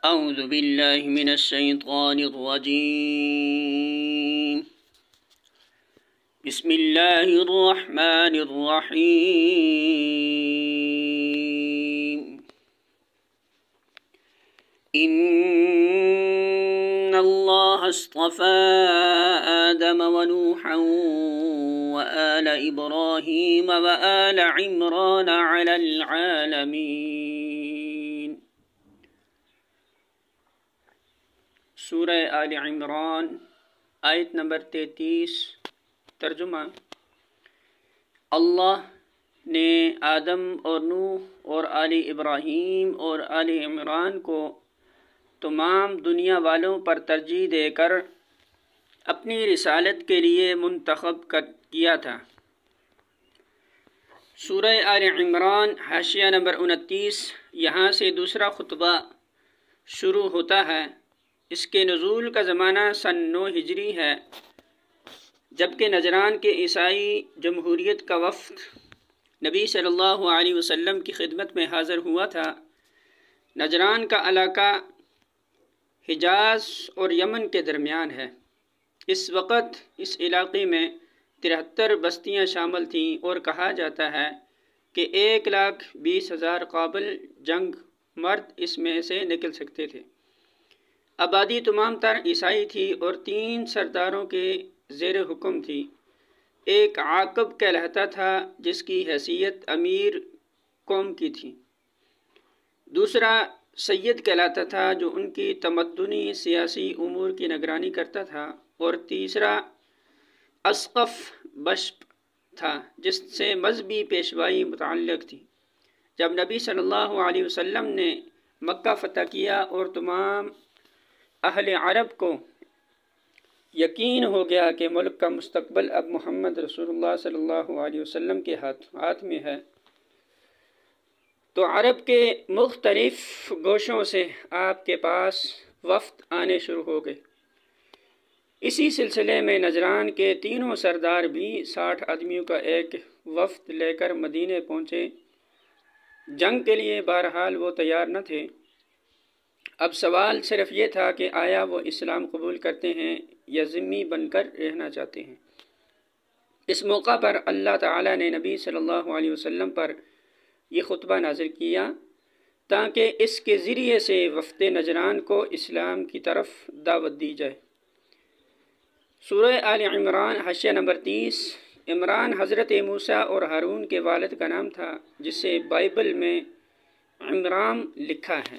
أعوذ بالله من الشيطان الرجيم. بسم الله الرحمن الرحيم. إن الله اصطفى آدم ونوحا وآل إبراهيم وآل عمران على العالمين. سورہ آل عمران آیت نمبر 33. ترجمہ: اللہ نے آدم اور نوح اور آل ابراہیم اور آل عمران کو تمام دنیا والوں پر ترجیح دے کر اپنی رسالت کے لیے منتخب کیا تھا۔ سورہ آل عمران حاشیہ نمبر 29، یہاں سے دوسرا خطبہ شروع ہوتا ہے۔ اس کے نزول کا زمانہ سن 9 ہجری ہے، جبکہ نجران کے عیسائی جمہوریت کا وفد نبی صلی اللہ علیہ وسلم کی خدمت میں حاضر ہوا تھا۔ نجران کا علاقہ حجاز اور یمن کے درمیان ہے۔ اس وقت اس علاقے میں 73 بستیاں شامل تھیں اور کہا جاتا ہے کہ 1,20,000 قابل جنگ مرد اس میں سے نکل سکتے تھے۔ آبادی تمام تر عیسائی تھی اور 3 سرداروں کے زیر حکم تھی۔ ایک عاقب کہلاتا تھا جس کی حیثیت امیر قوم کی تھی، دوسرا سید کہلاتا تھا جو ان کی تمدنی سیاسی امور کی نگرانی کرتا تھا، اور تیسرا اسقف بشپ تھا جس سے مذہبی پیشوائی متعلق تھی۔ جب نبی صلی اللہ علیہ وسلم نے مکہ فتح کیا اور تمام اہل عرب کو یقین ہو گیا کہ ملک کا مستقبل اب محمد رسول اللہ صلی اللہ علیہ وسلم کے ہاتھ میں ہے، تو عرب کے مختلف گوشوں سے آپ کے پاس وفد آنے شروع ہو گئے۔ اسی سلسلے میں نجران کے تینوں سردار بھی 60 آدمیوں کا ایک وفد لے کر مدینے پہنچے۔ جنگ کے لیے بہرحال وہ تیار نہ تھے۔ اب سوال صرف یہ تھا کہ آیا وہ اسلام قبول کرتے ہیں یا ذمی بن کر رہنا چاہتے ہیں۔ اس موقع پر اللہ تعالیٰ نے نبی صلی اللہ علیہ وسلم پر یہ خطبہ نازل کیا تاکہ اس کے ذریعے سے وفد نجران کو اسلام کی طرف دعوت دی جائے۔ سورہ آل عمران حاشیہ نمبر 30۔ عمران حضرت موسیٰ اور ہارون کے والد کا نام تھا، جسے بائبل میں عمرام لکھا ہے۔